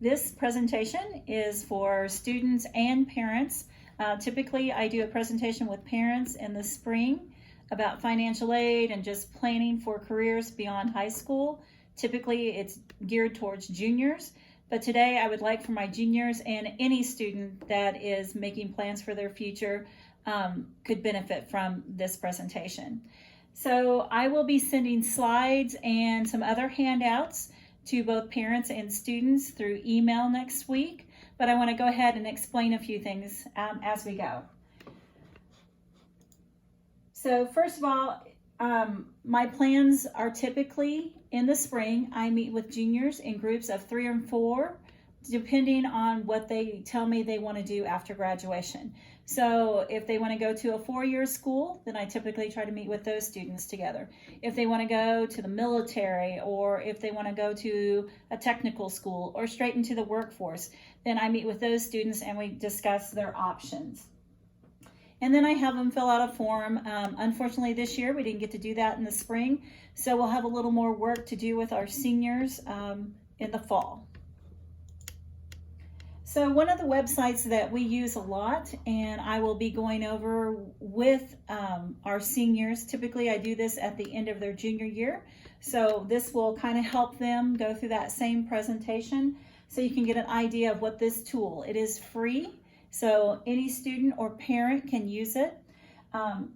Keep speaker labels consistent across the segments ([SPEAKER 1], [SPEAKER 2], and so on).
[SPEAKER 1] This presentation is for students and parents. Typically, I do a presentation with parents in the spring about financial aid and just planning for careers beyond high school. Typically, it's geared towards juniors, but today I would like for my juniors and any student that is making plans for their future could benefit from this presentation. So I will be sending slides and some other handouts to both parents and students through email next week, but I want to go ahead and explain a few things as we go. So first of all, my plans are typically in the spring. I meet with juniors in groups of 3 or 4, depending on what they tell me they want to do after graduation. So if they want to go to a 4-year school, then I typically try to meet with those students together. If they want to go to the military, or if they want to go to a technical school or straight into the workforce, then I meet with those students and we discuss their options. And then I have them fill out a form. Unfortunately, this year we didn't get to do that in the spring, so we'll have a little more work to do with our seniors in the fall. So one of the websites that we use a lot, and I will be going over with our seniors, typically I do this at the end of their junior year, so this will kind of help them go through that same presentation so you can get an idea of what this tool, it is free. So any student or parent can use it.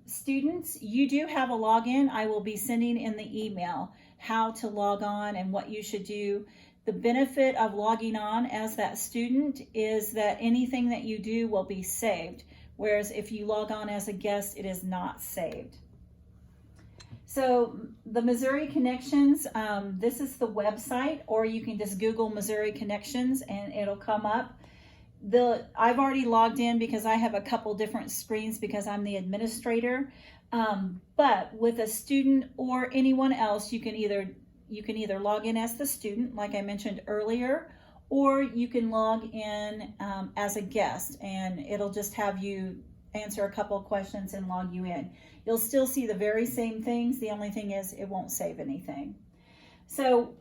[SPEAKER 1] Students, you do have a login. I will be sending in the email how to log on and what you should do. The benefit of logging on as that student is that anything that you do will be saved, whereas if you log on as a guest, it is not saved. So the Missouri Connections, this is the website, or you can just Google Missouri Connections and it'll come up. I've already logged in because I have a couple different screens because I'm the administrator. But with a student or anyone else, you can either log in as the student, like I mentioned earlier, or you can log in as a guest, and it'll just have you answer a couple of questions and log you in. You'll still see the very same things. The only thing is it won't save anything. So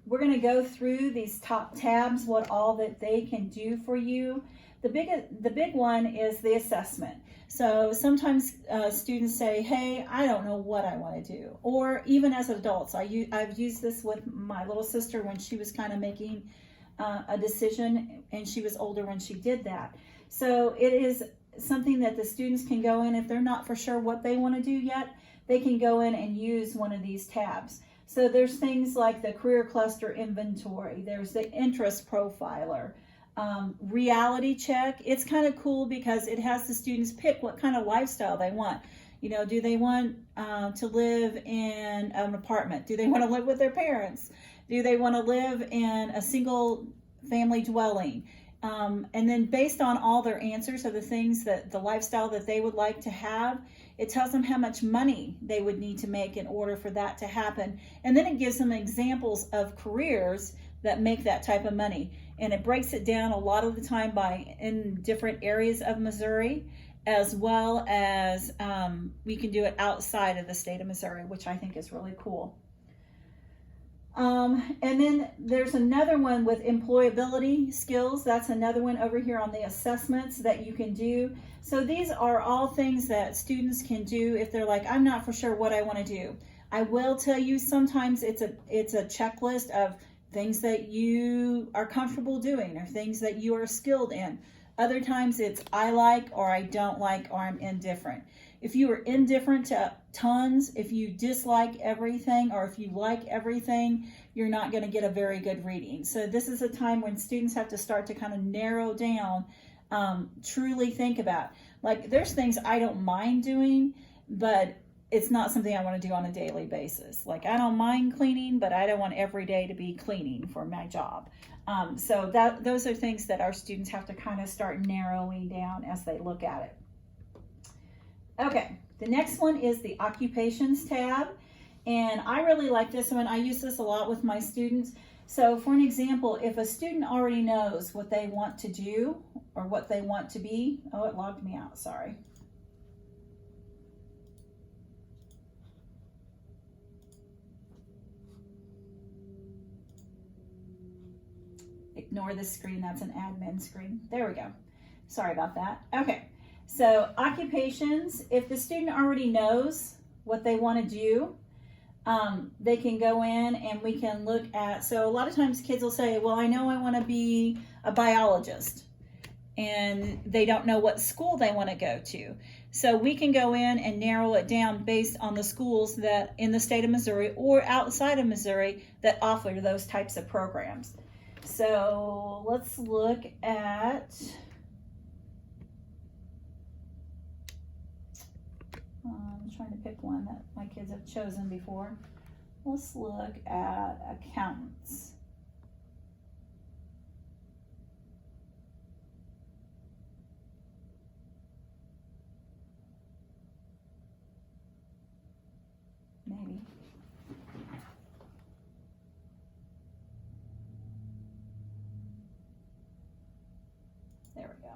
[SPEAKER 1] we're going to go through these top tabs, what all that they can do for you. The big one is the assessment. So sometimes students say, hey, I don't know what I want to do. Or even as adults, I've used this with my little sister when she was kind of making a decision, and she was older when she did that. So it is something that the students can go in if they're not for sure what they want to do yet. They can go in and use one of these tabs. So there's things like the career cluster inventory, there's the interest profiler, reality check. It's kind of cool because it has the students pick what kind of lifestyle they want. You know, do they want to live in an apartment? Do they want to live with their parents? Do they want to live in a single family dwelling? And then based on all their answers of the things that the lifestyle that they would like to have, it tells them how much money they would need to make in order for that to happen. And then it gives them examples of careers that make that type of money. And it breaks it down a lot of the time in different areas of Missouri, as well as we can do it outside of the state of Missouri, which I think is really cool. And then there's another one with employability skills. That's another one over here on the assessments that you can do. So these are all things that students can do if they're like, I'm not for sure what I want to do. I will tell you sometimes it's a checklist of things that you are comfortable doing or things that you are skilled in. Other times it's I like, or I don't like, or I'm indifferent. If you are indifferent to tons, if you dislike everything, or if you like everything, you're not going to get a very good reading. So this is a time when students have to start to kind of narrow down, truly think about. Like there's things I don't mind doing, but it's not something I want to do on a daily basis. Like I don't mind cleaning, but I don't want every day to be cleaning for my job. So those are things that our students have to kind of start narrowing down as they look at it. Okay, the next one is the occupations tab. And I really like this one. I use this a lot with my students. So for an example, if a student already knows what they want to do or what they want to be, oh, it logged me out, sorry. ignore this screen, that's an admin screen. There we go. Sorry about that. Okay, so occupations, if the student already knows what they want to do, they can go in and we can look at, so a lot of times kids will say, well, I know I want to be a biologist, and they don't know what school they want to go to. So we can go in and narrow it down based on the schools that in the state of Missouri or outside of Missouri that offer those types of programs. So let's look at, I'm trying to pick one that my kids have chosen before. Let's look at accountants. Maybe. There we go.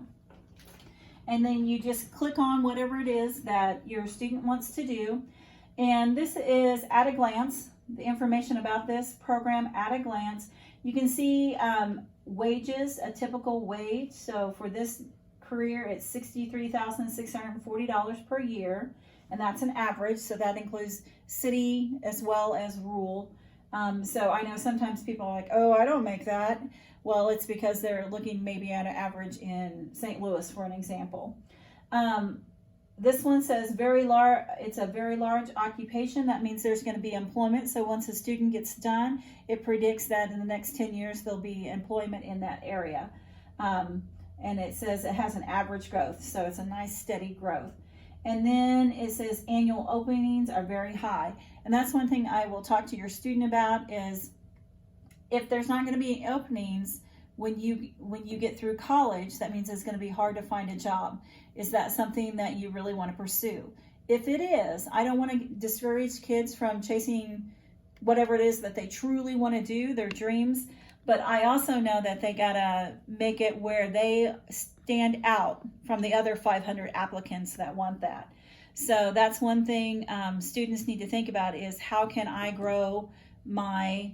[SPEAKER 1] And then you just click on whatever it is that your student wants to do. And this is at a glance, the information about this program at a glance. You can see wages, a typical wage. So for this career, it's $63,640 per year. And that's an average, so that includes city as well as rural. So I know sometimes people are like, oh, I don't make that. Well, it's because they're looking maybe at an average in St. Louis, for an example. This one says very large. It's a very large occupation. That means there's going to be employment. So once a student gets done, it predicts that in the next 10 years, there'll be employment in that area. And it says it has an average growth. So it's a nice steady growth. And then it says annual openings are very high. And that's one thing I will talk to your student about is if there's not going to be openings when you get through college, that means it's going to be hard to find a job. Is that something that you really want to pursue? If it is, I don't want to discourage kids from chasing whatever it is that they truly want to do, their dreams. But I also know that they got to make it where they stand out from the other 500 applicants that want that. So that's one thing students need to think about is how can I grow my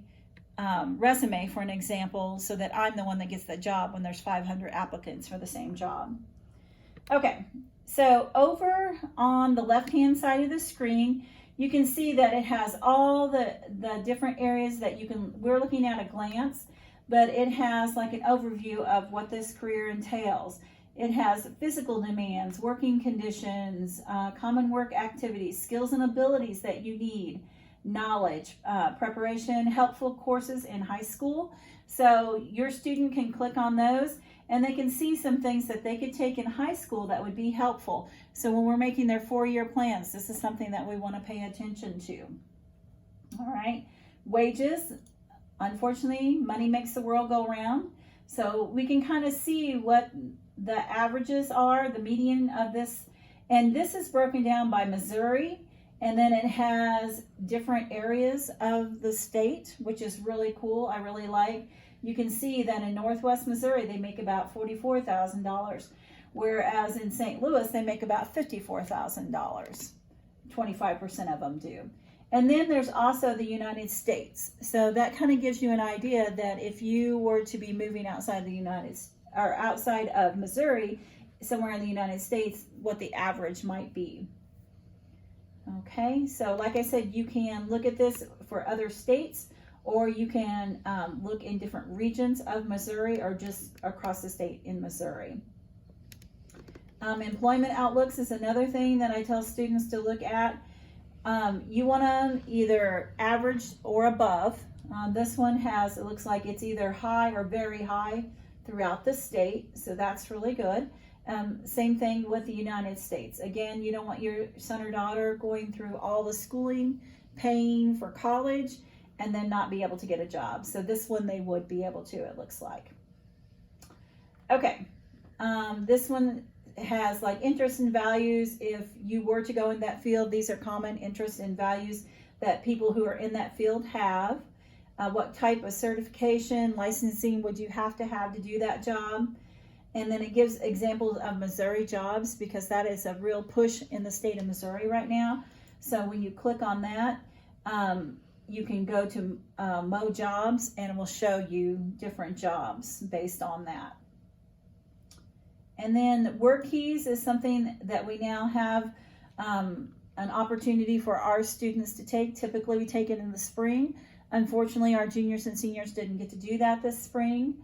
[SPEAKER 1] resume, for an example, so that I'm the one that gets the job when there's 500 applicants for the same job. Okay, so over on the left-hand side of the screen, you can see that it has all the different areas that we're looking at a glance, but it has like an overview of what this career entails. It has physical demands, working conditions, common work activities, skills and abilities that you need, knowledge, preparation, helpful courses in high school. So your student can click on those and they can see some things that they could take in high school that would be helpful. So when we're making their 4-year plans, this is something that we want to pay attention to. All right, wages. Unfortunately, money makes the world go round. So we can kind of see what the averages are, the median of this. And this is broken down by Missouri. And then it has different areas of the state, which is really cool. I really like. You can see that in Northwest Missouri, they make about $44,000. Whereas in St. Louis, they make about $54,000. 25% of them do. And then there's also the United States. So that kind of gives you an idea that if you were to be moving outside outside of Missouri, somewhere in the United States, what the average might be. Okay, so like I said, you can look at this for other states, or you can look in different regions of Missouri or just across the state in Missouri. Employment outlooks is another thing that I tell students to look at. You want to either average or above. This one it looks like it's either high or very high throughout the state, so that's really good. Same thing with the United States. Again, you don't want your son or daughter going through all the schooling, paying for college, and then not be able to get a job. So this one they would be able to, it looks like. Okay, this one has like interests and values. If you were to go in that field, these are common interests and values that people who are in that field have. What type of certification, licensing would you have to do that job? And then it gives examples of Missouri jobs because that is a real push in the state of Missouri right now. So when you click on that, you can go to Mo Jobs and it will show you different jobs based on that. And then WorkKeys is something that we now have an opportunity for our students to take. Typically we take it in the spring. Unfortunately, our juniors and seniors didn't get to do that this spring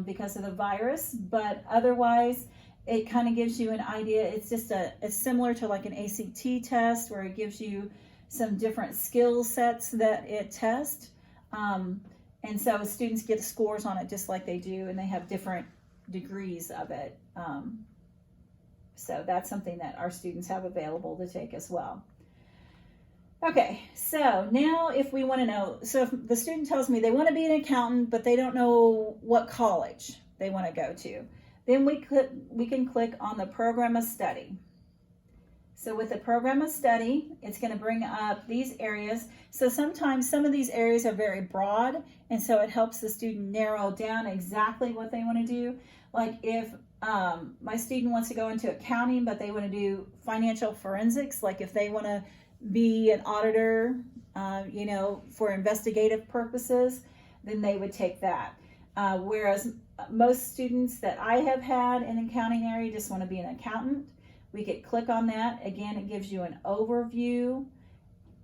[SPEAKER 1] because of the virus, but otherwise it kind of gives you an idea. It's just it's similar to like an ACT test where it gives you some different skill sets that it tests. And so students get scores on it just like they do, and they have different degrees of it. So that's something that our students have available to take as well. Okay, so now if we want to know, so if the student tells me they want to be an accountant, but they don't know what college they want to go to, then we can click on the program of study. So with the program of study, it's going to bring up these areas. So sometimes some of these areas are very broad, and so it helps the student narrow down exactly what they want to do. Like if my student wants to go into accounting, but they want to do financial forensics, like if they want to be an auditor, you know, for investigative purposes, then they would take that. Whereas most students that I have had in accounting area just want to be an accountant. We could click on that. Again, it gives you an overview.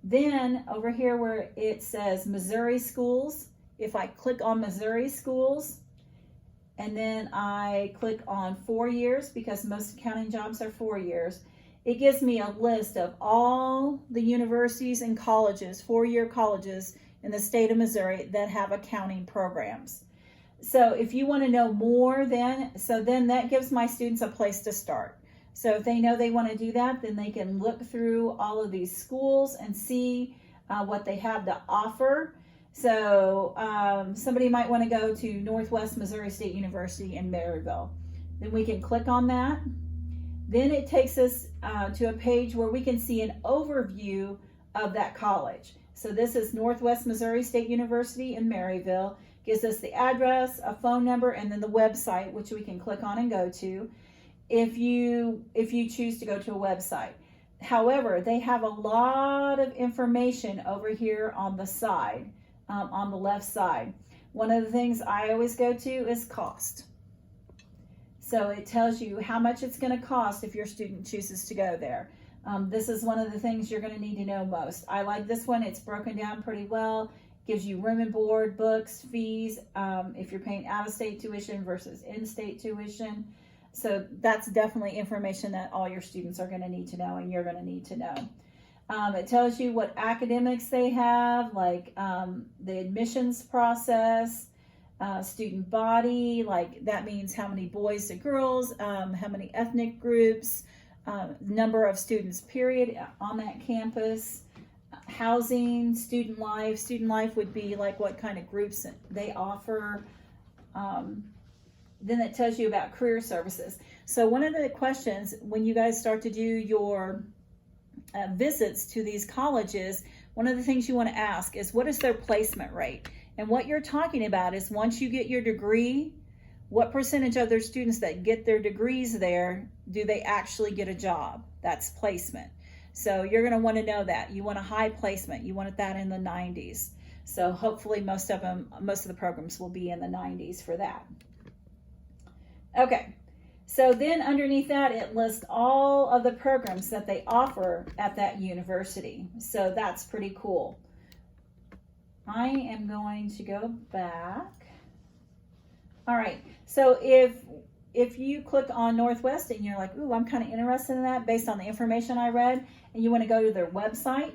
[SPEAKER 1] Then over here where it says Missouri schools, if I click on Missouri schools, and then I click on 4 years, because most accounting jobs are 4 years, it gives me a list of all the universities and colleges, 4-year colleges in the state of Missouri that have accounting programs. So if you want to know more, then that gives my students a place to start. So if they know they want to do that, then they can look through all of these schools and see what they have to offer. So somebody might want to go to Northwest Missouri State University in Maryville. Then we can click on that. Then it takes us to a page where we can see an overview of that college. So this is Northwest Missouri State University in Maryville. Gives us the address, a phone number, and then the website, which we can click on and go to if you choose to go to a website. However, they have a lot of information over here on the side, on the left side. One of the things I always go to is cost. So it tells you how much it's going to cost if your student chooses to go there. This is one of the things you're going to need to know most. I like this one. It's broken down pretty well. Gives you room and board, books, fees, if you're paying out-of-state tuition versus in-state tuition. So that's definitely information that all your students are going to need to know, and you're going to need to know. It tells you what academics they have, like the admissions process, student body, like that means how many boys to girls, how many ethnic groups, number of students period on that campus, housing, student life. Student life would be like what kind of groups they offer. Then it tells you about career services. So one of the questions when you guys start to do your visits to these colleges, one of the things you want to ask is, what is their placement rate? And what you're talking about is, once you get your degree, what percentage of their students that get their degrees there, do they actually get a job? That's placement. So you're going to want to know that. You want a high placement. You want that in the 90s. So hopefully most of the programs will be in the 90s for that. Okay, so then underneath that, it lists all of the programs that they offer at that university. So that's pretty cool. I am going to go back. All right, so if you click on Northwest and you're like, ooh, I'm kind of interested in that based on the information I read, and you want to go to their website,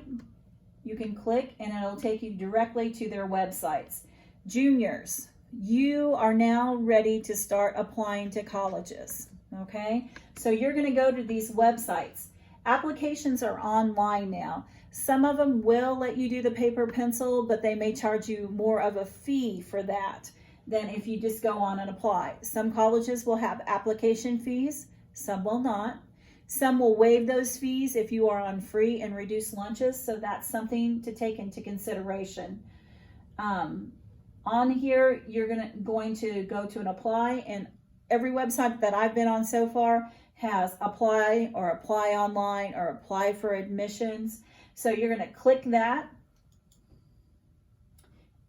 [SPEAKER 1] you can click and it'll take you directly to their websites. Juniors, you are now ready to start applying to colleges, okay? So you're going to go to these websites. Applications are online now. Some of them will let you do the paper pencil, but they may charge you more of a fee for that than if you just go on and apply. Some colleges will have application fees, some will not. Some will waive those fees if you are on free and reduced lunches, so that's something to take into consideration. On here, you're going to go to an apply, and every website that I've been on so far has apply or apply online or apply for admissions. So you're going to click that.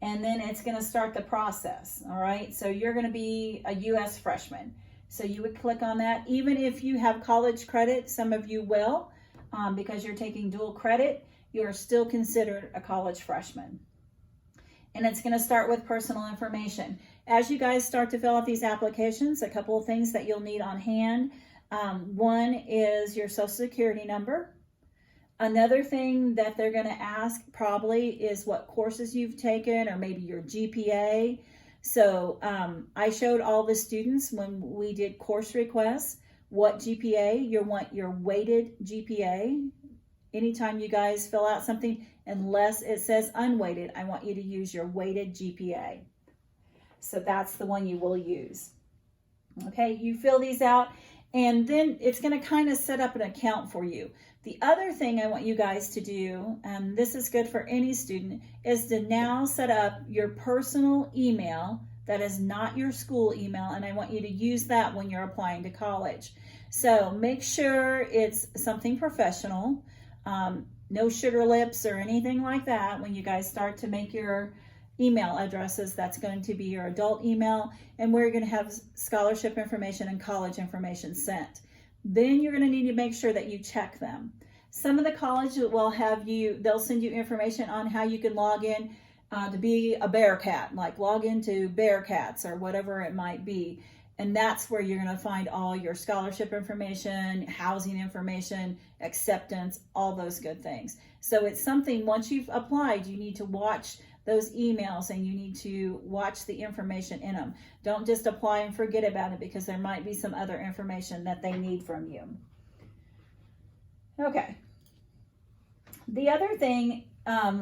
[SPEAKER 1] and then it's going to start the process. All right, so you're going to be a U.S. freshman. So you would click on that. Even if you have college credit, some of you will, because you're taking dual credit, you're still considered a college freshman. And it's going to start with personal information. As you guys start to fill out these applications, a couple of things that you'll need on hand. One is your social security number. Another thing that they're going to ask probably is what courses you've taken, or maybe your GPA. So I showed all the students when we did course requests what GPA you want, your weighted GPA. Anytime you guys fill out something, unless it says unweighted, I want you to use your weighted GPA. So that's the one you will use. Okay, you fill these out, and then it's going to kind of set up an account for you. The other thing I want you guys to do, and this is good for any student, is to now set up your personal email that is not your school email, and I want you to use that when you're applying to college. So make sure it's something professional, no sugar lips or anything like that. When you guys start to make your email addresses, that's going to be your adult email, and we're going to have scholarship information and college information sent. Then you're going to need to make sure that you check them. Some of the colleges will have you, they'll send you information on how you can log in to be a Bearcat, like log into Bearcats or whatever it might be. And that's where you're going to find all your scholarship information, housing information, acceptance, all those good things. So it's something, once you've applied, you need to watch those emails and you need to watch the information in them. Don't just apply and forget about it, because there might be some other information that they need from you. Okay. The other thing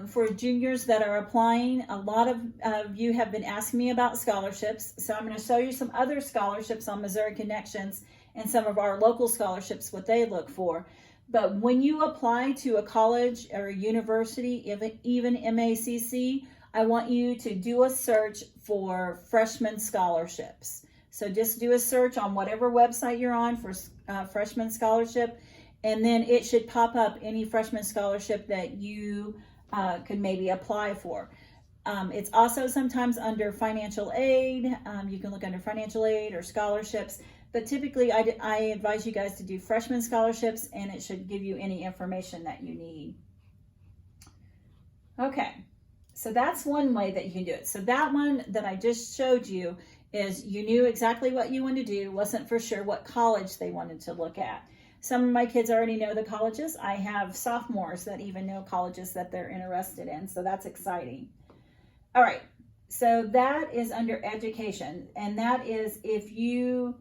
[SPEAKER 1] for juniors that are applying, a lot of you have been asking me about scholarships. So I'm going to show you some other scholarships on Missouri Connections and some of our local scholarships, what they look for. But when you apply to a college or a university, even MACC, I want you to do a search for freshman scholarships. So just do a search on whatever website you're on for freshman scholarship, and then it should pop up any freshman scholarship that you could maybe apply for. It's also sometimes under financial aid. You can look under financial aid or scholarships. But typically, I advise you guys to do freshman scholarships, and it should give you any information that you need. Okay, so that's one way that you can do it. So that one that I just showed you is you knew exactly what you wanted to do, wasn't for sure what college they wanted to look at. Some of my kids already know the colleges. I have sophomores that even know colleges that they're interested in, so that's exciting. All right, so that is under education, and that is if you...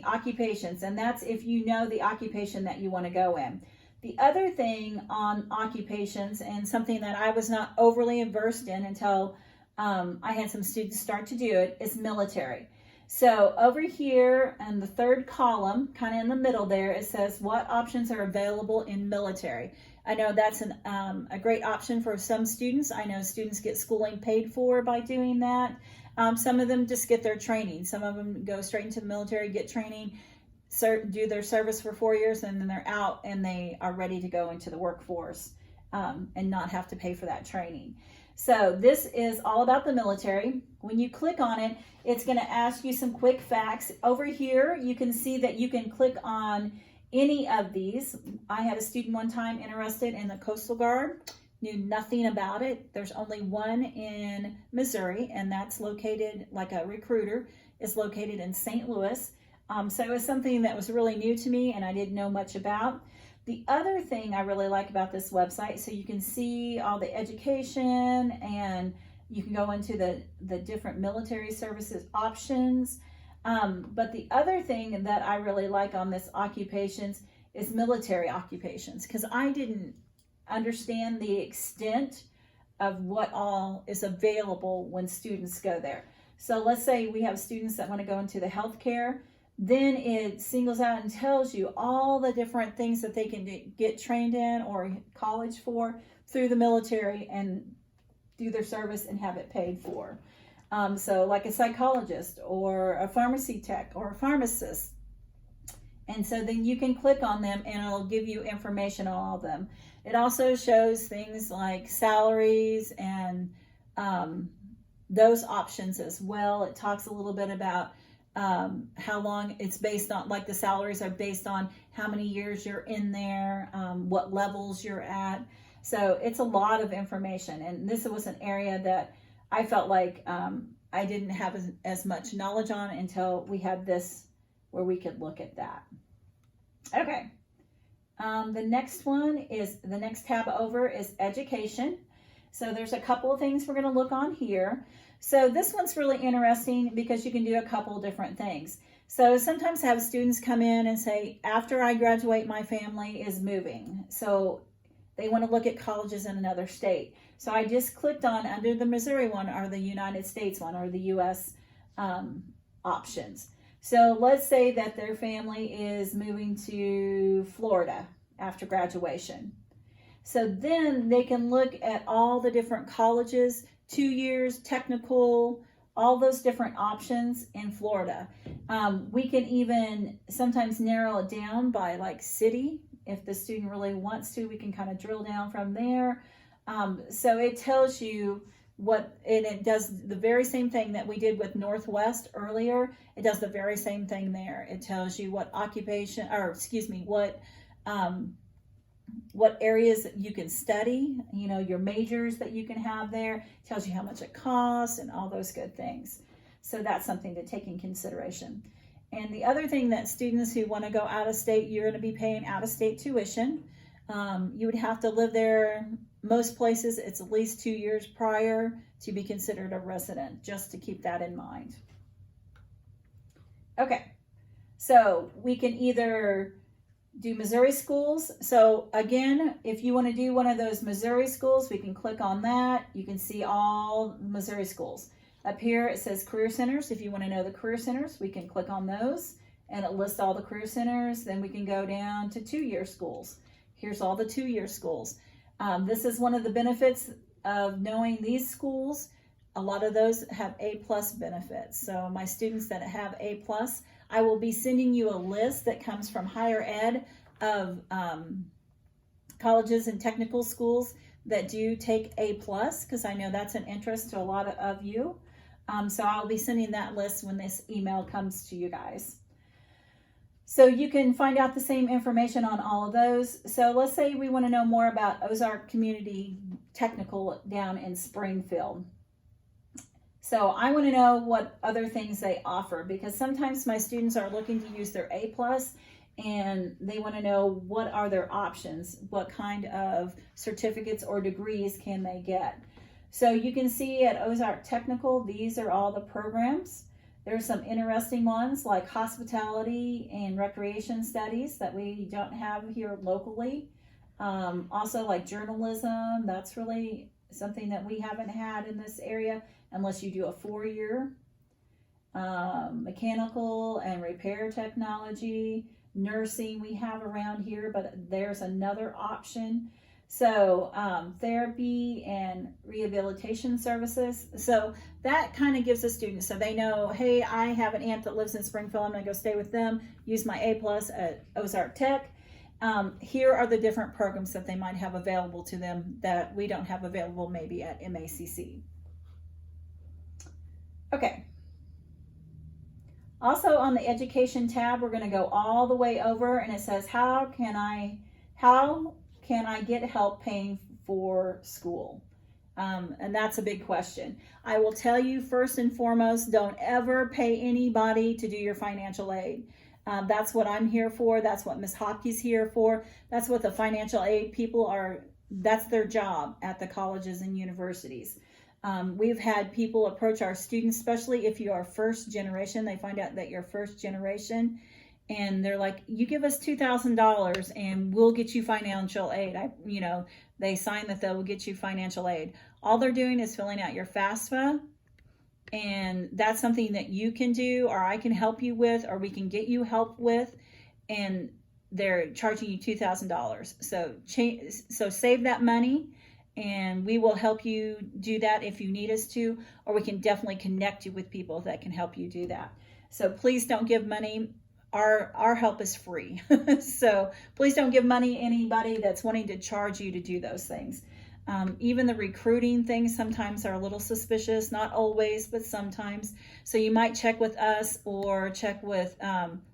[SPEAKER 1] occupations, and that's if you know the occupation that you want to go in. The other thing on occupations, and something that I was not overly versed in until I had some students start to do it, is military. So over here in the third column, kind of in the middle there, it says what options are available in military. I know that's a great option for some students. I know students get schooling paid for by doing that. Some of them just get their training. Some of them go straight into the military, get training, do their service for 4 years, and then they're out and they are ready to go into the workforce and not have to pay for that training. So this is all about the military. When you click on it, it's going to ask you some quick facts. Over here, you can see that you can click on any of these. I had a student one time interested in the Coastal Guard. Knew nothing about it. There's only one in Missouri, and that's located, like a recruiter, is located in St. Louis. So it was something that was really new to me and I didn't know much about. The other thing I really like about this website, so you can see all the education and you can go into the different military services options. But the other thing that I really like on this occupations is military occupations, because I didn't understand the extent of what all is available when students go there. So let's say we have students that want to go into the healthcare, then it singles out and tells you all the different things that they can get trained in or college for through the military and do their service and have it paid for. So like a psychologist or a pharmacy tech or a pharmacist. And so then you can click on them and it'll give you information on all of them. It also shows things like salaries and those options as well. It talks a little bit about how long it's based on, like the salaries are based on how many years you're in there, what levels you're at. So it's a lot of information. And this was an area that I felt like I didn't have as much knowledge on until we had this where we could look at that. Okay. The next one is, the next tab over is education. So there's a couple of things we're going to look on here. So this one's really interesting because you can do a couple different things. So sometimes I have students come in and say, after I graduate, my family is moving. So they want to look at colleges in another state. So I just clicked on, under the Missouri one or the United States one or the U.S. Options. So let's say that their family is moving to Florida after graduation. So then they can look at all the different colleges, 2 years, technical, all those different options in Florida. We can even sometimes narrow it down by like city. If the student really wants to, we can kind of drill down from there. So it tells you what, and it does the very same thing that we did with Northwest earlier. It does the very same thing there. It tells you what occupation, or excuse me, what areas you can study, you know, your majors that you can have there. It tells you how much it costs and all those good things. So that's something to take in consideration. And the other thing, that students who want to go out of state, you're going to be paying out of state tuition. You would have to live there. Most places it's at least 2 years prior to be considered a resident, just to keep that in mind. Okay, so we can either do Missouri schools. So again, if you want to do one of those Missouri schools, we can click on that. You can see all Missouri schools. Up here it says career centers. If you want to know the career centers, we can click on those and it lists all the career centers. Then we can go down to 2-year schools. Here's all the 2-year schools. This is one of the benefits of knowing these schools. A lot of those have A+ benefits. So my students that have A+, I will be sending you a list that comes from higher ed of colleges and technical schools that do take A+, because I know that's an interest to a lot of you. So I'll be sending that list when this email comes to you guys. So you can find out the same information on all of those. So let's say we want to know more about Ozark Community Technical down in Springfield. So I want to know what other things they offer, because sometimes my students are looking to use their A+ and they want to know what are their options, what kind of certificates or degrees can they get. So you can see at Ozark Technical, these are all the programs. There's some interesting ones like hospitality and recreation studies that we don't have here locally. Also like journalism, that's really something that we haven't had in this area unless you do a 4-year. Mechanical and repair technology, nursing we have around here, but there's another option. So therapy and rehabilitation services. So that kind of gives the students, so they know, hey, I have an aunt that lives in Springfield. I'm going to go stay with them, use my A+ at Ozark Tech. Here are the different programs that they might have available to them that we don't have available maybe at MACC. Okay. Also on the education tab, we're going to go all the way over and it says, how can I get help paying for school? And that's a big question. I will tell you first and foremost, don't ever pay anybody to do your financial aid. That's what I'm here for. That's what Ms. Hopke's here for. That's what the financial aid people are, that's their job at the colleges and universities. We've had people approach our students, especially if you are first generation. They find out that you're first generation and they're like, you give us $2,000 and we'll get you financial aid. They sign that they'll get you financial aid. All they're doing is filling out your FAFSA, and that's something that you can do, or I can help you with, or we can get you help with, and they're charging you $2,000. So save that money, and we will help you do that if you need us to, or we can definitely connect you with people that can help you do that. So please don't give money. Our help is free. So please don't give money to anybody that's wanting to charge you to do those things. Even the recruiting things sometimes are a little suspicious, not always, but sometimes. So you might check with us or check with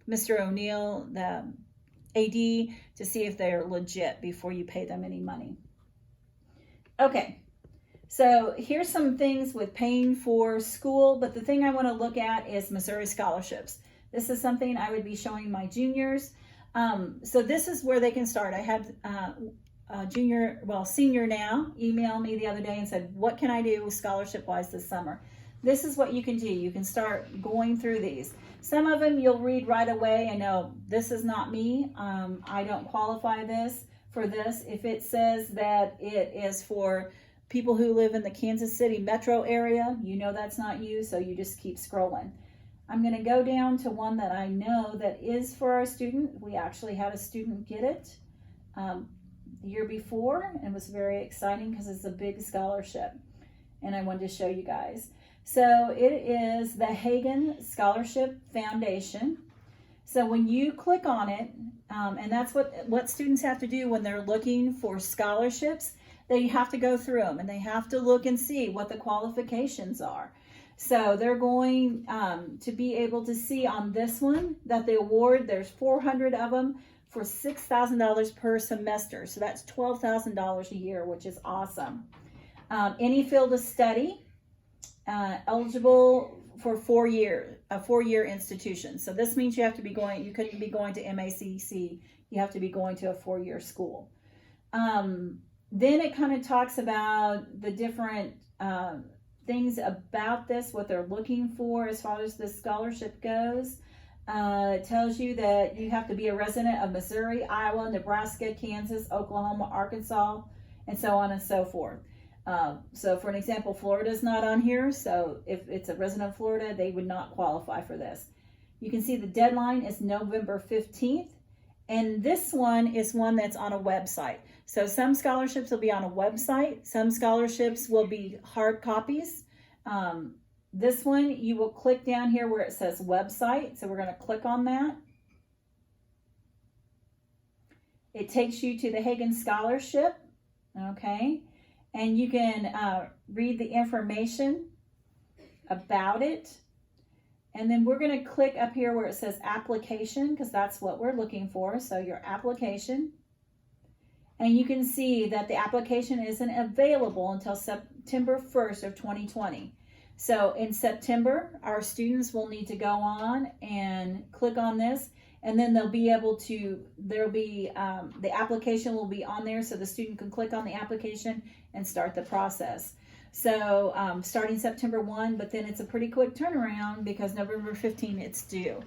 [SPEAKER 1] Mr. O'Neill, the AD, to see if they're legit before you pay them any money. Okay, so here's some things with paying for school, but the thing I want to look at is Missouri scholarships. This is something I would be showing my juniors. So this is where they can start. I had senior now, email me the other day and said, what can I do scholarship-wise this summer? This is what you can do. You can start going through these. Some of them you'll read right away and know, this is not me. I don't qualify for this. If it says that it is for people who live in the Kansas City metro area, you know that's not you, so you just keep scrolling. I'm going to go down to one that I know that is for our student. We actually had a student get it the year before, and it was very exciting because it's a big scholarship, and I wanted to show you guys. So it is the Hagen Scholarship Foundation. So when you click on it, and that's what students have to do when they're looking for scholarships, they have to go through them and they have to look and see what the qualifications are. So they're going to be able to see on this one that the award, there's 400 of them for $6,000 per semester. So that's $12,000 a year, which is awesome. Any field of study, eligible for 4 year, a 4-year institution. So this means you have to be going, you couldn't be going to MACC, you have to be going to a 4-year school. Then it kind of talks about the different things about this, what they're looking for as far as the scholarship goes. It tells you that you have to be a resident of Missouri, Iowa, Nebraska, Kansas, Oklahoma, Arkansas, and so on and so forth. So for an example, Florida's not on here, so if it's a resident of Florida, they would not qualify for this. You can see the deadline is November 15th, and this one is one that's on a website. So some scholarships will be on a website, some scholarships will be hard copies. This one, you will click down here where it says website, so we're going to click on that. It takes you to the Hagen Scholarship, okay? And you can read the information about it. And then we're going to click up here where it says application, because that's what we're looking for. So your application. And you can see that the application isn't available until September 1st of 2020. So in September, our students will need to go on and click on this. And then they'll be able to, the application will be on there so the student can click on the application and start the process. So starting September 1, but then it's a pretty quick turnaround because November 15 it's due.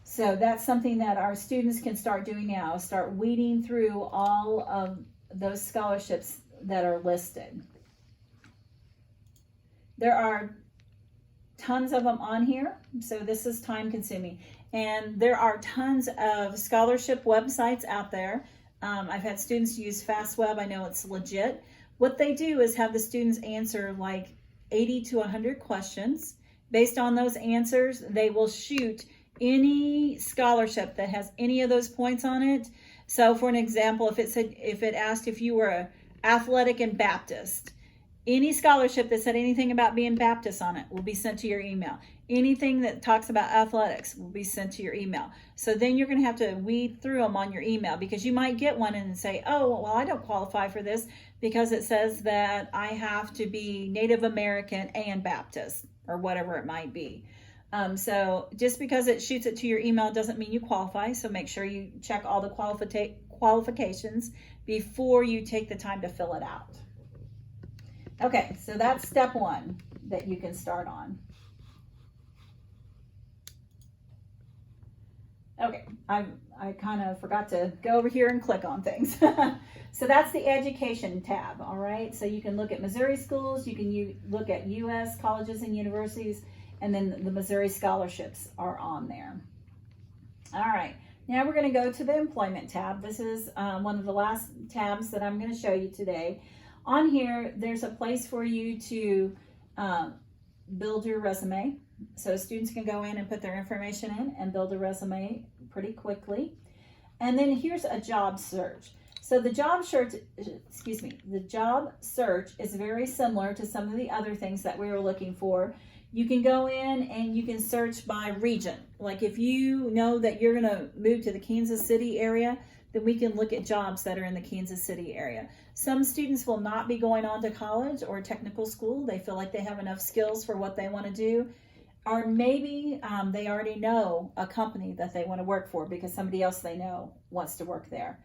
[SPEAKER 1] So that's something that our students can start doing now, start weeding through all of those scholarships that are listed. There are tons of them on here, so this is time consuming. And there are tons of scholarship websites out there. I've had students use FastWeb. I know it's legit. What they do is have the students answer like 80 to 100 questions. Based on those answers, they will shoot any scholarship that has any of those points on it. So for an example, if it asked if you were athletic and Baptist, any scholarship that said anything about being Baptist on it will be sent to your email. Anything that talks about athletics will be sent to your email. So then you're going to have to weed through them on your email, because you might get one and say, oh, well, I don't qualify for this because it says that I have to be Native American and Baptist, or whatever it might be. So just because it shoots it to your email doesn't mean you qualify. So make sure you check all the qualifications before you take the time to fill it out. Okay, so that's step 1 that you can start on. Okay, I kind of forgot to go over here and click on things. So that's the education tab, all right? So you can look at Missouri schools, you can look at U.S. colleges and universities, and then the Missouri scholarships are on there. All right, now we're going to go to the employment tab. This is one of the last tabs that I'm going to show you today. On here, there's a place for you to build your resume. So students can go in and put their information in and build a resume pretty quickly. And then here's a job search. So the job search, the job search is very similar to some of the other things that we were looking for. You can go in and you can search by region. Like if you know that you're going to move to the Kansas City area, then we can look at jobs that are in the Kansas City area. Some students will not be going on to college or technical school. They feel like they have enough skills for what they want to do. Or maybe they already know a company that they want to work for because somebody else they know wants to work there.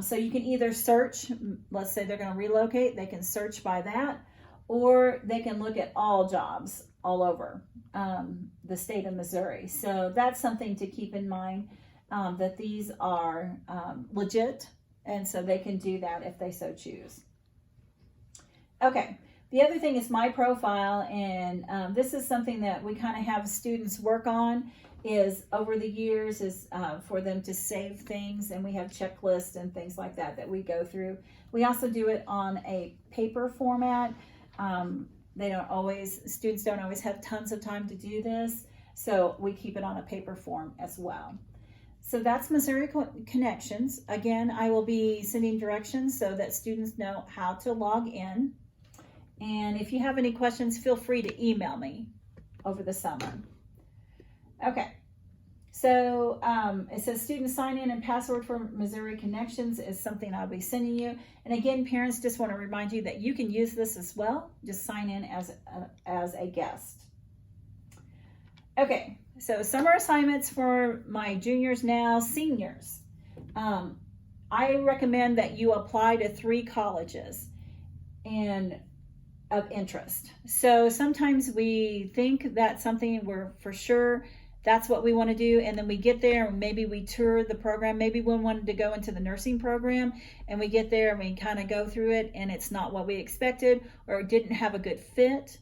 [SPEAKER 1] So you can either search, let's say they're going to relocate, they can search by that, or they can look at all jobs all over the state of Missouri. So that's something to keep in mind, that these are legit, and so they can do that if they so choose. Okay. The other thing is my profile, and this is something that we kind of have students work on is over the years is for them to save things, and we have checklists and things like that that we go through. We also do it on a paper format. Students don't always have tons of time to do this, so we keep it on a paper form as well. So that's Missouri Connections. Again, I will be sending directions so that students know how to log in. And if you have any questions, feel free to email me over the summer. Okay, so it says student sign in and password for Missouri Connections is something I'll be sending you. And again, parents, just want to remind you that you can use this as well. Just sign in as a guest. Okay, so summer assignments for my juniors now, seniors. I recommend that you apply to 3 colleges and of interest. So sometimes we think that's something we're for sure that's what we want to do, and then we get there and maybe we tour the program. Maybe we wanted to go into the nursing program and we get there and we kind of go through it and it's not what we expected or it didn't have a good fit.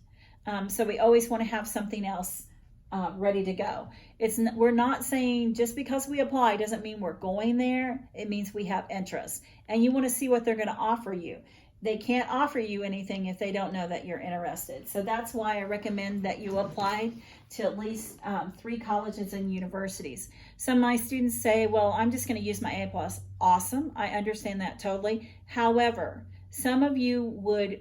[SPEAKER 1] So we always want to have something else ready to go. We're not saying just because we apply doesn't mean we're going there. It means we have interest, and you want to see what they're going to offer you. They can't offer you anything if they don't know that you're interested. So that's why I recommend that you apply to at least 3 colleges and universities. Some of my students say, well, I'm just going to use my A+. Awesome. I understand that totally. However, some of you would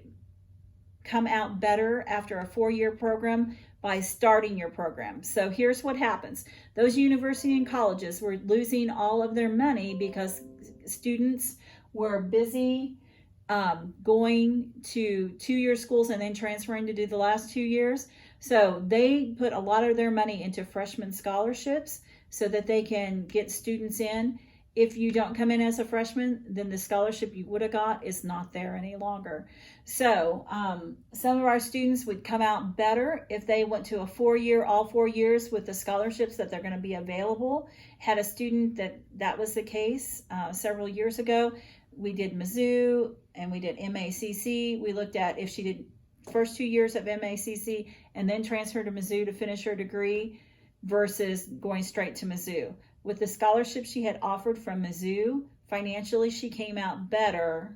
[SPEAKER 1] come out better after a 4-year program by starting your program. So here's what happens. Those universities and colleges were losing all of their money because students were busy going to 2-year schools and then transferring to do the last 2 years. So they put a lot of their money into freshman scholarships so that they can get students in. If you don't come in as a freshman, then the scholarship you would have got is not there any longer. So some of our students would come out better if they went to a 4-year, all 4 years with the scholarships that they're going to be available. Had a student that was the case several years ago. We did Mizzou and we did MACC. We looked at if she did first 2 years of MACC and then transferred to Mizzou to finish her degree versus going straight to Mizzou. With the scholarship she had offered from Mizzou, financially she came out better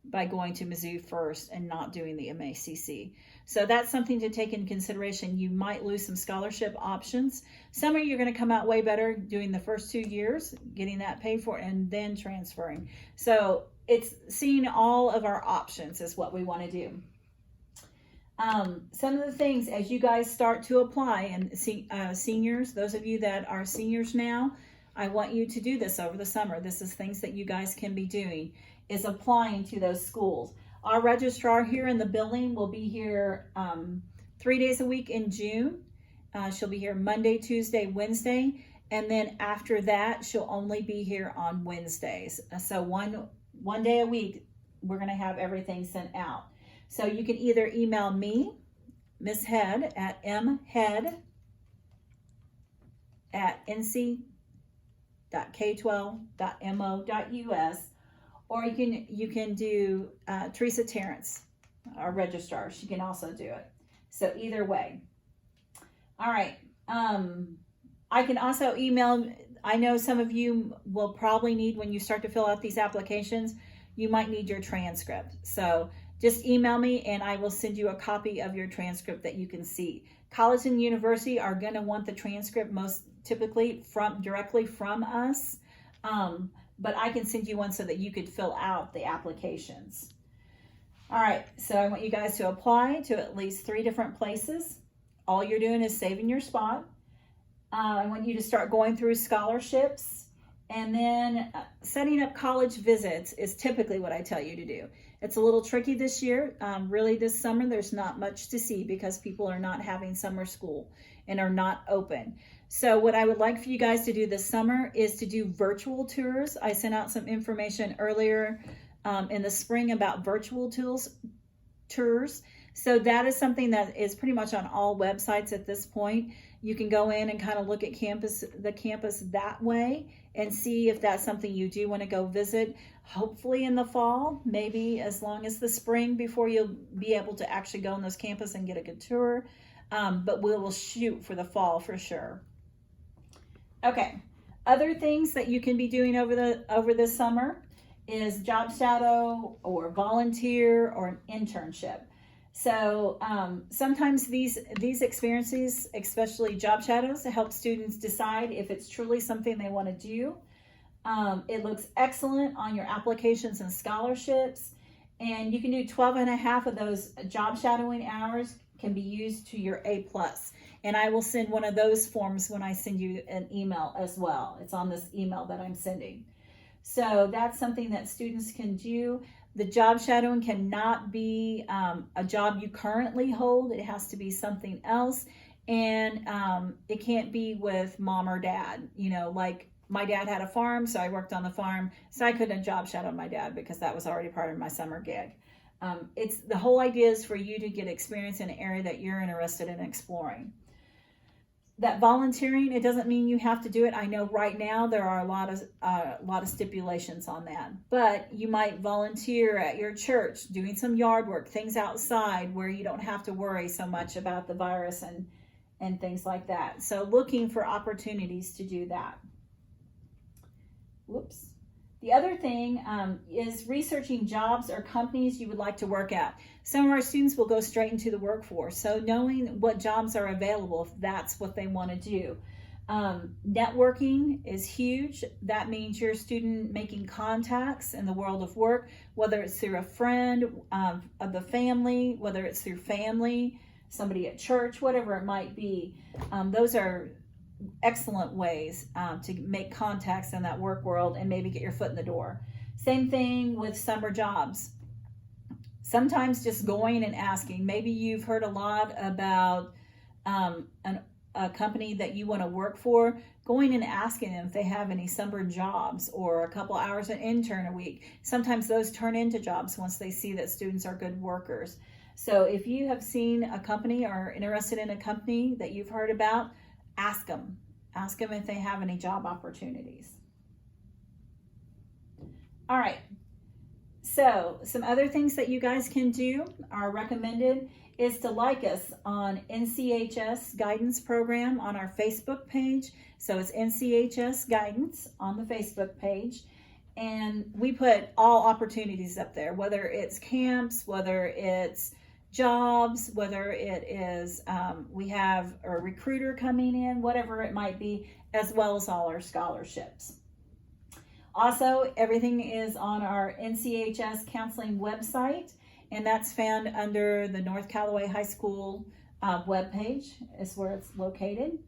[SPEAKER 1] by going to Mizzou first and not doing the MACC. So that's something to take into consideration. You might lose some scholarship options. Some of you are going to come out way better doing the first 2 years, getting that paid for, and then transferring. So it's seeing all of our options is what we want to do. Some of the things as you guys start to apply, and seniors, those of you that are seniors now, I want you to do this over the summer. This is things that you guys can be doing, is applying to those schools. Our registrar here in the building will be here 3 days a week in June. She'll be here Monday, Tuesday, Wednesday, and then after that, she'll only be here on Wednesdays. So one day a week, we're going to have everything sent out. So you can either email me, Miss Head, at mhead@nc.k12.mo.us, or you can do Teresa Terrence, our registrar. She can also do it. So either way. All right. I can also email. I know some of you will probably need, when you start to fill out these applications, you might need your transcript. So just email me and I will send you a copy of your transcript that you can see. College and university are going to want the transcript most typically directly from us. but I can send you one so that you could fill out the applications. All right, so I want you guys to apply to at least 3 different places. All you're doing is saving your spot. I want you to start going through scholarships, and then setting up college visits is typically what I tell you to do. It's a little tricky this year. Really this summer, there's not much to see because people are not having summer school and are not open. So what I would like for you guys to do this summer is to do virtual tours. I sent out some information earlier in the spring about virtual tours. So that is something that is pretty much on all websites at this point. You can go in and kind of look at the campus that way and see if that's something you do want to go visit. Hopefully in the fall, maybe as long as the spring before you'll be able to actually go on those campus and get a good tour. But we will shoot for the fall for sure. Okay, other things that you can be doing over this summer is job shadow or volunteer or an internship. So sometimes these experiences, especially job shadows, help students decide if it's truly something they want to do. It looks excellent on your applications and scholarships, and you can do 12 and a half of those job shadowing hours can be used to your A+. And I will send one of those forms when I send you an email as well. It's on this email that I'm sending. So that's something that students can do. The job shadowing cannot be a job you currently hold. It has to be something else. And it can't be with mom or dad. You know, like my dad had a farm, so I worked on the farm. So I couldn't have job shadowed my dad because that was already part of my summer gig. It's the whole idea is for you to get experience in an area that you're interested in exploring. That volunteering, it doesn't mean you have to do it. I know right now there are a lot of stipulations on that, but you might volunteer at your church doing some yard work, things outside where you don't have to worry so much about the virus and things like that. So looking for opportunities to do that. Whoops. The other thing is researching jobs or companies you would like to work at. Some of our students will go straight into the workforce. So knowing what jobs are available, if that's what they want to do. Networking is huge. That means you're a student making contacts in the world of work, whether it's through a friend of the family, whether it's through family, somebody at church, whatever it might be. Those are excellent ways to make contacts in that work world and maybe get your foot in the door. Same thing with summer jobs. Sometimes just going and asking. Maybe you've heard a lot about a company that you want to work for, going and asking them if they have any summer jobs or a couple hours an intern a week. Sometimes those turn into jobs once they see that students are good workers. So if you have seen a company or are interested in a company that you've heard about, ask them. Ask them if they have any job opportunities. All right. So some other things that you guys can do are recommended is to like us on NCHS Guidance Program on our Facebook page. So it's NCHS Guidance on the Facebook page. And we put all opportunities up there, whether it's camps, whether it's jobs, whether it is we have a recruiter coming in, whatever it might be, as well as all our scholarships. Also, everything is on our NCHS counseling website, and that's found under the North Callaway High School webpage is where it's located.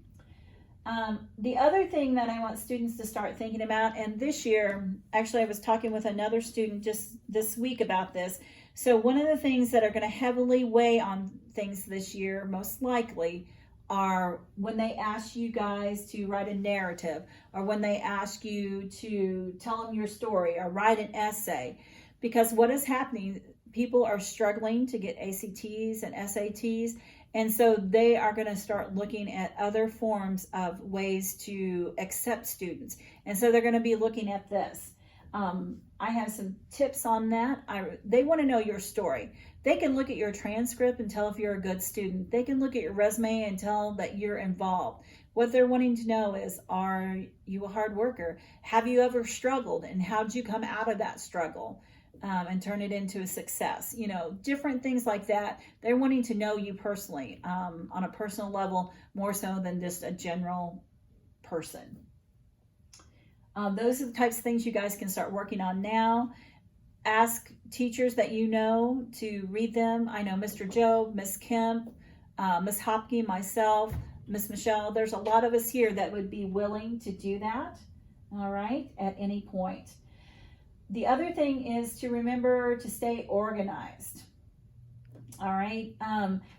[SPEAKER 1] The other thing that I want students to start thinking about, and this year, actually I was talking with another student just this week about this. So one of the things that are going to heavily weigh on things this year, most likely, are when they ask you guys to write a narrative, or when they ask you to tell them your story or write an essay. Because what is happening, people are struggling to get ACTs and SATs, and so they are going to start looking at other forms of ways to accept students. And so they're going to be looking at this. I have some tips on that. They want to know your story. They can look at your transcript and tell if you're a good student. They can look at your resume and tell that you're involved. What they're wanting to know is, are you a hard worker? Have you ever struggled? And how did you come out of that struggle and turn it into a success? You know, different things like that. They're wanting to know you personally on a personal level, more so than just a general person. Those are the types of things you guys can start working on now. Ask teachers that you know to read them. I know Mr. Job, Miss Kemp, Miss Hopke, myself, Miss Michelle. There's a lot of us here that would be willing to do that, all right, at any point. The other thing is to remember to stay organized, all right?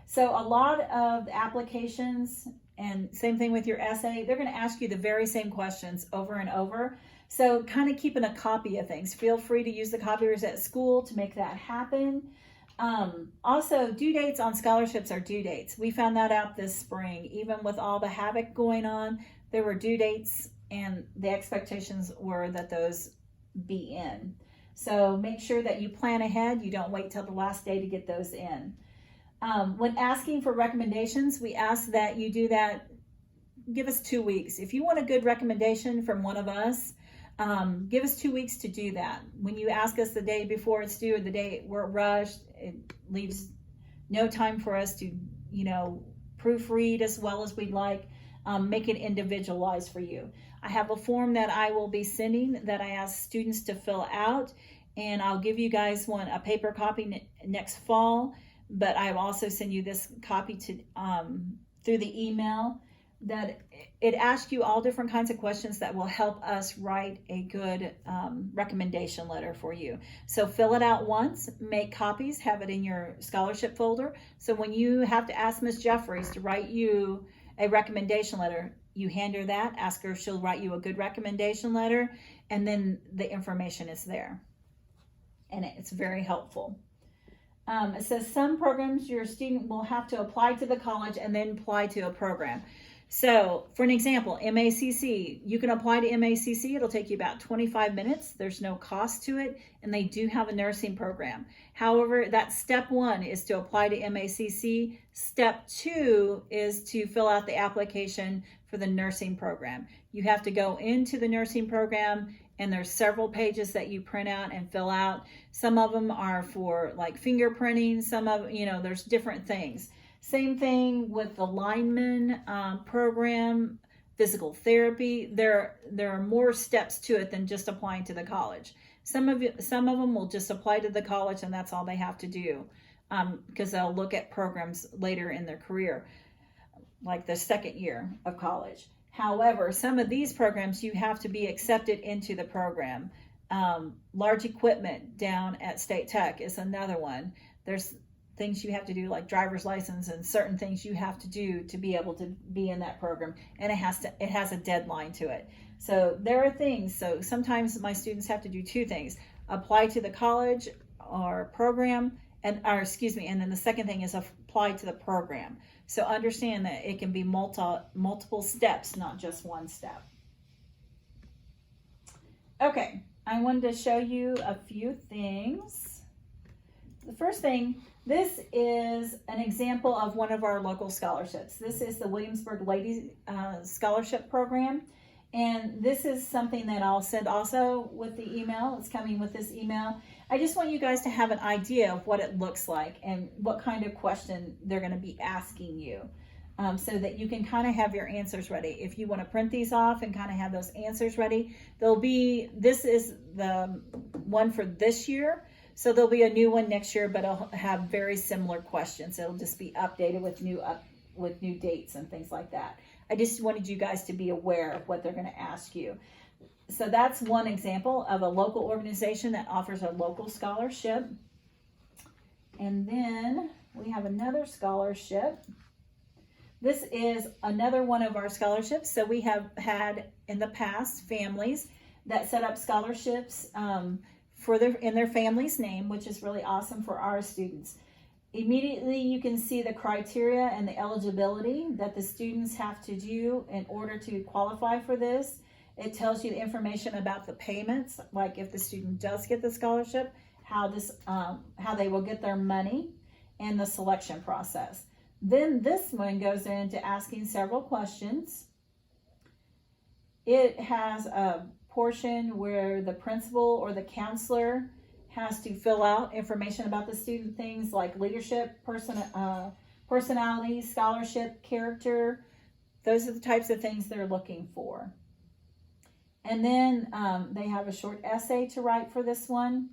[SPEAKER 1] So a lot of applications, and same thing with your essay, they're going to ask you the very same questions over and over. So kind of keeping a copy of things. Feel free to use the copiers at school to make that happen. Also, due dates on scholarships are due dates. We found that out this spring. Even with all the havoc going on, there were due dates, and the expectations were that those be in. So make sure that you plan ahead. You don't wait till the last day to get those in. When asking for recommendations, we ask that you do that. Give us 2 weeks. If you want a good recommendation from one of us, give us 2 weeks to do that. When you ask us the day before it's due or the day we're rushed, it leaves no time for us to, proofread as well as we'd like, make it individualized for you. I have a form that I will be sending that I ask students to fill out, and I'll give you guys a paper copy next fall, but I will also send you this copy to through the email. That it asks you all different kinds of questions that will help us write a good recommendation letter for you. So fill it out once, make copies, have it in your scholarship folder. So when you have to ask Miss Jeffries to write you a recommendation letter, you hand her that, ask her if she'll write you a good recommendation letter, and then the information is there. And it's very helpful. It says some programs your student will have to apply to the college and then apply to a program. So for an example, MACC, you can apply to MACC. It'll take you about 25 minutes. There's no cost to it, and they do have a nursing program. However, that step 1 is to apply to MACC. Step 2 is to fill out the application for the nursing program. You have to go into the nursing program, and there's several pages that you print out and fill out. Some of them are for like fingerprinting. Some of, there's different things. Same thing with the lineman program, physical therapy. There are more steps to it than just applying to the college. Some of them will just apply to the college, and that's all they have to do, because they'll look at programs later in their career, like the second year of college. However, some of these programs you have to be accepted into the program. Large equipment down at State Tech is another one. There's things you have to do like driver's license and certain things you have to do to be able to be in that program, and it has a deadline to it. So there are things. So sometimes my students have to do 2 things: apply to the college or program, and then the second thing is apply to the program. So understand that it can be multiple steps, not just one step. Okay, I wanted to show you a few things. The first thing, this is an example of one of our local scholarships. This is the Williamsburg Ladies Scholarship Program. And this is something that I'll send also with the email. It's coming with this email. I just want you guys to have an idea of what it looks like and what kind of question they're going to be asking you, so that you can kind of have your answers ready. If you want to print these off and kind of have those answers ready, this is the one for this year. So there'll be a new one next year, but it'll have very similar questions. It'll just be updated with new dates and things like that. I just wanted you guys to be aware of what they're going to ask you. So that's one example of a local organization that offers a local scholarship. And then we have another scholarship. This is another one of our scholarships. So we have had in the past families that set up scholarships in their family's name, which is really awesome for our students. Immediately you can see the criteria and the eligibility that the students have to do in order to qualify for this. It tells you the information about the payments, like if the student does get the scholarship, how they will get their money, and the selection process. Then this one goes into asking several questions. It has a portion where the principal or the counselor has to fill out information about the student, things like leadership, personality, scholarship, character. Those are the types of things they're looking for. And then they have a short essay to write for this one.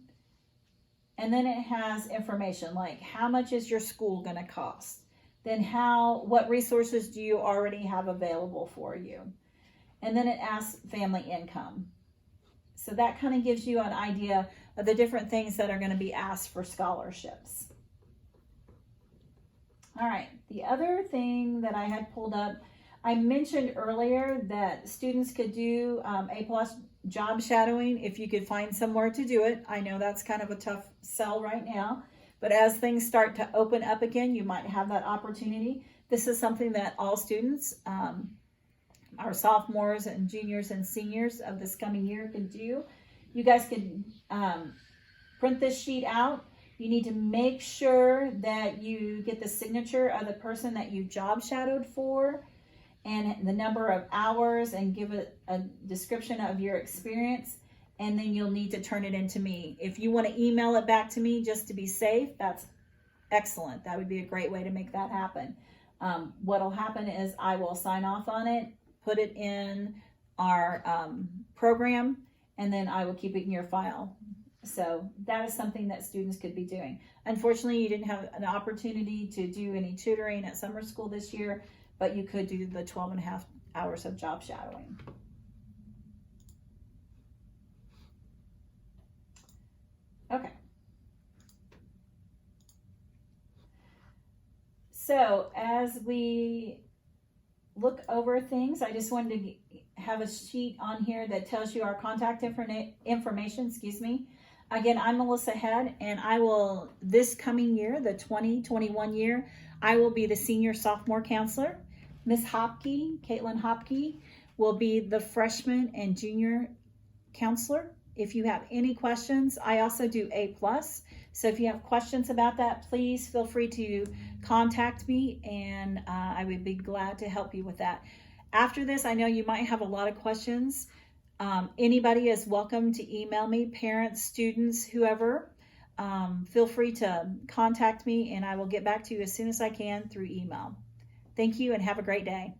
[SPEAKER 1] And then it has information like how much is your school going to cost? Then what resources do you already have available for you? And then it asks family income. So that kind of gives you an idea of the different things that are going to be asked for scholarships. All right, the other thing that I had pulled up, I mentioned earlier that students could do A+ job shadowing if you could find somewhere to do it. I know that's kind of a tough sell right now, but as things start to open up again, you might have that opportunity. This is something that all students, our sophomores and juniors and seniors of this coming year can do. You guys can print this sheet out. You need to make sure that you get the signature of the person that you job shadowed for and the number of hours, and give a description of your experience, and then you'll need to turn it into me. If you want to email it back to me just to be safe, that's excellent. That would be a great way to make that happen. What'll happen is I will sign off on it, put it in our program, and then I will keep it in your file. So that is something that students could be doing. Unfortunately, you didn't have an opportunity to do any tutoring at summer school this year, but you could do the 12.5 hours of job shadowing. Okay. So as we look over things, I just wanted to have a sheet on here that tells you our contact information, Again, I'm Melissa Head, and I will, this coming year, the 2021 year, I will be the senior sophomore counselor. Miss Hopke, Caitlin Hopke, will be the freshman and junior counselor. If you have any questions, I also do A+. So if you have questions about that, please feel free to contact me, and I would be glad to help you with that. After this, I know you might have a lot of questions. Anybody is welcome to email me, parents, students, whoever. Feel free to contact me, and I will get back to you as soon as I can through email. Thank you, and have a great day.